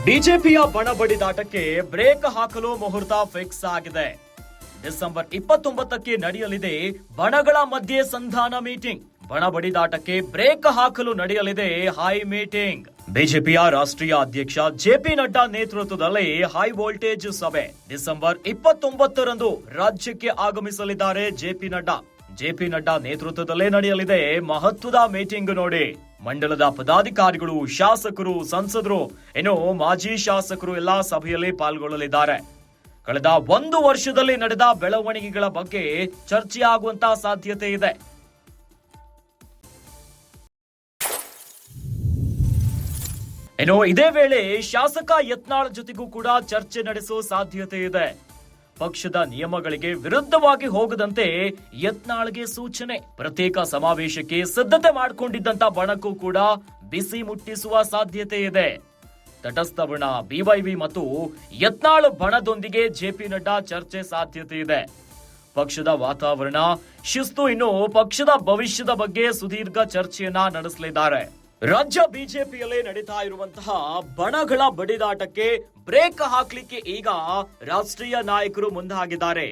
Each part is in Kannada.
ಬಿಜೆಪಿಯ ಬಣ ಬಡಿದಾಟಕ್ಕೆ ಬ್ರೇಕ್ ಹಾಕಲು ಮುಹೂರ್ತ ಫಿಕ್ಸ್ ಆಗಿದೆ. ಡಿಸೆಂಬರ್ 29ಕ್ಕೆ ನಡೆಯಲಿದೆ ಬಣಗಳ ಮಧ್ಯೆ ಸಂಧಾನ ಮೀಟಿಂಗ್. ಬಣ ಬಡಿದಾಟಕ್ಕೆ ಬ್ರೇಕ್ ಹಾಕಲು ನಡೆಯಲಿದೆ ಹೈ ಮೀಟಿಂಗ್. ಬಿಜೆಪಿಯ ರಾಷ್ಟ್ರೀಯ ಅಧ್ಯಕ್ಷ ಜೆಪಿ ನಡ್ಡಾ ನೇತೃತ್ವದಲ್ಲಿ ಹೈ ವೋಲ್ಟೇಜ್ ಸಭೆ ಡಿಸೆಂಬರ್ 29ರಂದು ರಾಜ್ಯಕ್ಕೆ ಆಗಮಿಸಲಿದ್ದಾರೆ ಜೆಪಿ ನಡ್ಡಾ. ಜೆಪಿ ನಡ್ಡಾ ನೇತೃತ್ವದಲ್ಲೇ ನಡೆಯಲಿದೆ ಮಹತ್ವದ ಮೀಟಿಂಗ್. ನೋಡಿ, ಮಂಡಲದ ಪದಾಧಿಕಾರಿಗಳು, ಶಾಸಕರು, ಸಂಸದರು, ಇನ್ನು ಮಾಜಿ ಶಾಸಕರು ಎಲ್ಲಾ ಸಭೆಯಲ್ಲಿ ಪಾಲ್ಗೊಳ್ಳಲಿದ್ದಾರೆ. ಕಳೆದ 1 ವರ್ಷದಲ್ಲಿ ನಡೆದ ಬೆಳವಣಿಗೆಗಳ ಬಗ್ಗೆ ಚರ್ಚೆಯಾಗುವಂತಹ ಸಾಧ್ಯತೆ ಇದೆ. ಇನ್ನು ಇದೇ ವೇಳೆ ಶಾಸಕ ಯತ್ನಾಳ್ ಜೊತೆಗೂ ಕೂಡ ಚರ್ಚೆ ನಡೆಸುವ ಸಾಧ್ಯತೆ ಇದೆ. ಪಕ್ಷದ ನಿಯಮಗಳಿಗೆ ವಿರುದ್ಧವಾಗಿ ಹೋಗದಂತೆ ಯತ್ನಾಳ್ಗೆ ಸೂಚನೆ. ಪ್ರತ್ಯೇಕ ಸಮಾವೇಶಕ್ಕೆ ಸಿದ್ಧತೆ ಮಾಡಿಕೊಂಡಿದ್ದಂತ ಬಣಕ್ಕೂ ಕೂಡ ಬಿಸಿ ಮುಟ್ಟಿಸುವ ಸಾಧ್ಯತೆ ಇದೆ. ತಟಸ್ಥ ಬಣ ಬಿವೈವಿ ಮತ್ತು ಯತ್ನಾಳ್ ಬಣದೊಂದಿಗೆ ಜೆಪಿ ನಡ್ಡಾ ಚರ್ಚೆ ಸಾಧ್ಯತೆ ಇದೆ. ಪಕ್ಷದ ವಾತಾವರಣ, ಶಿಸ್ತು, ಇನ್ನು ಪಕ್ಷದ ಭವಿಷ್ಯದ ಬಗ್ಗೆ ಸುದೀರ್ಘ ಚರ್ಚೆಯನ್ನ ನಡೆಸಲಿದ್ದಾರೆ. ರಾಜ್ಯ ಬಿಜೆಪಿಯಲ್ಲಿ ನಡೀತಾ ಇರುವಂತಹ ಬಣಗಳ ಬಡಿದಾಟಕ್ಕೆ ಬ್ರೇಕ್ ಹಾಕ್ಲಿಕ್ಕೆ ಈಗ ರಾಷ್ಟ್ರೀಯ ನಾಯಕರು ಮುಂದಾಗಿದ್ದಾರೆ.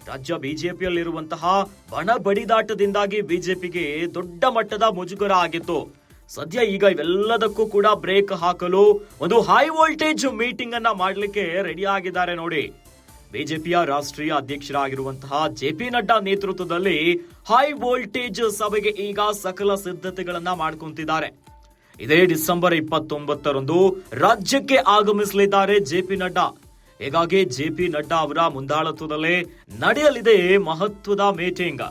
ರಾಜ್ಯ ಬಿಜೆಪಿಯಲ್ಲಿರುವಂತಹ ಬಣ ಬಡಿದಾಟದಿಂದಾಗಿ ಬಿಜೆಪಿಗೆ ದೊಡ್ಡ ಮಟ್ಟದ ಮುಜುಗರ ಆಗಿತ್ತು. ಸದ್ಯ ಈಗ ಇವೆಲ್ಲದಕ್ಕೂ ಕೂಡ ಬ್ರೇಕ್ ಹಾಕಲು ಒಂದು ಹೈ ವೋಲ್ಟೇಜ್ ಮೀಟಿಂಗ್ ಅನ್ನ ಮಾಡಲಿಕ್ಕೆ ರೆಡಿ ಆಗಿದ್ದಾರೆ. ನೋಡಿ, ಬಿಜೆಪಿಯ ರಾಷ್ಟ್ರೀಯ ಅಧ್ಯಕ್ಷರಾಗಿರುವಂತಹ ಜೆಪಿ ನಡ್ಡಾ ನೇತೃತ್ವದಲ್ಲಿ ಹೈ ವೋಲ್ಟೇಜ್ ಸಭೆಗೆ ಈಗ ಸಕಲ ಸಿದ್ಧತೆಗಳನ್ನ ಮಾಡ್ಕೊಂತಿದ್ದಾರೆ. ಇದೇ ಡಿಸೆಂಬರ್ 29ರಂದು ರಾಜ್ಯಕ್ಕೆ ಆಗಮಿಸಲಿದ್ದಾರೆ ಜೆಪಿ ನಡ್ಡಾ. ಹೀಗಾಗಿ ಜೆಪಿ ನಡ್ಡಾ ಅವರ ಮುಂದಾಳತ್ವದಲ್ಲೇ ನಡೆಯಲಿದೆ ಮಹತ್ವದ ಮೀಟಿಂಗ್.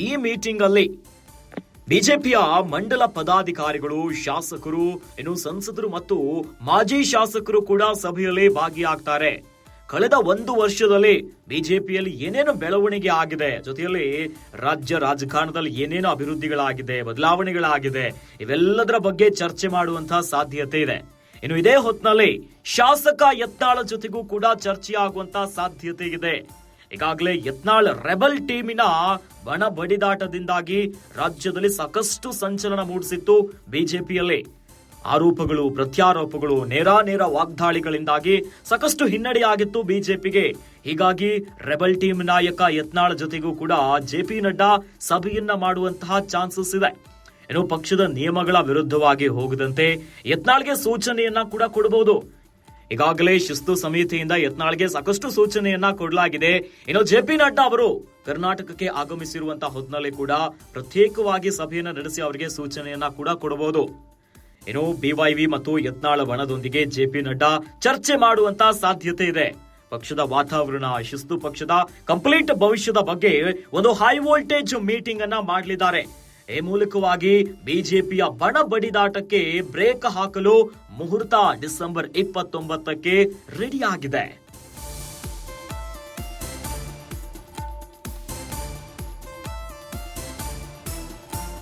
ಈ ಮೀಟಿಂಗ್ ಅಲ್ಲಿ ಬಿಜೆಪಿಯ ಮಂಡಲ ಪದಾಧಿಕಾರಿಗಳು, ಶಾಸಕರು, ಇನ್ನು ಸಂಸದರು ಮತ್ತು ಮಾಜಿ ಶಾಸಕರು ಕೂಡ ಸಭೆಯಲ್ಲಿ ಭಾಗಿಯಾಗ್ತಾರೆ. ಕಳೆದ 1 ವರ್ಷದಲ್ಲಿ ಬಿಜೆಪಿಯಲ್ಲಿ ಏನೇನು ಬೆಳವಣಿಗೆ ಆಗಿದೆ, ಜೊತೆಯಲ್ಲಿ ರಾಜ್ಯ ರಾಜಕಾರಣದಲ್ಲಿ ಏನೇನು ಅಭಿವೃದ್ಧಿಗಳಾಗಿದೆ, ಬದಲಾವಣೆಗಳಾಗಿದೆ, ಇವೆಲ್ಲದರ ಬಗ್ಗೆ ಚರ್ಚೆ ಮಾಡುವಂತಹ ಸಾಧ್ಯತೆ ಇದೆ. ಇನ್ನು ಇದೇ ಹೊತ್ತಿನಲ್ಲಿ ಶಾಸಕ ಯತ್ನಾಳ್ ಜೊತೆಗೂ ಕೂಡ ಚರ್ಚೆ ಆಗುವಂತಹ ಸಾಧ್ಯತೆ ಇದೆ. ಈಗಾಗಲೇ ಯತ್ನಾಳ್ ರೆಬಲ್ ಟೀಮಿನ ಬಣ ಬಡಿದಾಟದಿಂದಾಗಿ ರಾಜ್ಯದಲ್ಲಿ ಸಾಕಷ್ಟು ಸಂಚಲನ ಮೂಡಿಸಿತ್ತು. ಬಿಜೆಪಿಯಲ್ಲಿ ಆರೋಪಗಳು, ಪ್ರತ್ಯಾರೋಪಗಳು, ನೇರ ವಾಗ್ದಾಳಿಗಳಿಂದಾಗಿ ಸಾಕಷ್ಟು ಹಿನ್ನಡೆಯಾಗಿತ್ತು ಬಿಜೆಪಿಗೆ. ಹೀಗಾಗಿ ರೆಬಲ್ ಟೀಮ್ ನಾಯಕ ಯತ್ನಾಳ್ ಜೊತೆಗೂ ಕೂಡ ಜೆಪಿ ನಡ್ಡಾ ಸಭೆಯನ್ನ ಮಾಡುವಂತಹ ಚಾನ್ಸಸ್ ಇದೆ. ಇನ್ನು ಪಕ್ಷದ ನಿಯಮಗಳ ವಿರುದ್ಧವಾಗಿ ಹೋಗದಂತೆ ಯತ್ನಾಳ್ಗೆ ಸೂಚನೆಯನ್ನ ಕೂಡ ಕೊಡಬಹುದು. ಈಗಾಗಲೇ ಶಿಸ್ತು ಸಮಿತಿಯಿಂದ ಯತ್ನಾಳ್ಗೆ ಸಾಕಷ್ಟು ಸೂಚನೆಯನ್ನ ಕೊಡಲಾಗಿದೆ. ಇನ್ನು ಜೆಪಿ ನಡ್ಡಾ ಅವರು ಕರ್ನಾಟಕಕ್ಕೆ ಆಗಮಿಸಿರುವಂತಹ ಹೊತ್ತಿನಲ್ಲಿ ಕೂಡ ಪ್ರತ್ಯೇಕವಾಗಿ ಸಭೆಯನ್ನ ನಡೆಸಿ ಅವರಿಗೆ ಸೂಚನೆಯನ್ನ ಕೂಡ ಕೊಡಬಹುದು. ಇನ್ನು ಬಿವೈವಿ ಮತ್ತು ಯತ್ನಾಳ್ ಬಣದೊಂದಿಗೆ ಜೆಪಿ ನಡ್ಡಾ ಚರ್ಚೆ ಮಾಡುವಂತಹ ಸಾಧ್ಯತೆ ಇದೆ. ಪಕ್ಷದ ವಾತಾವರಣ, ಶಿಸ್ತು, ಪಕ್ಷದ ಕಂಪ್ಲೀಟ್ ಭವಿಷ್ಯದ ಬಗ್ಗೆ ಒಂದು ಹೈ ವೋಲ್ಟೇಜ್ ಮೀಟಿಂಗ್ ಅನ್ನ ಮಾಡಲಿದ್ದಾರೆ. ಈ ಮೂಲಕವಾಗಿ ಬಿಜೆಪಿಯ ಬಣ ಬಡಿದಾಟಕ್ಕೆ ಬ್ರೇಕ್ ಹಾಕಲು ಮುಹೂರ್ತ ಡಿಸೆಂಬರ್ 29ಕ್ಕೆ ರೆಡಿ ಆಗಿದೆ.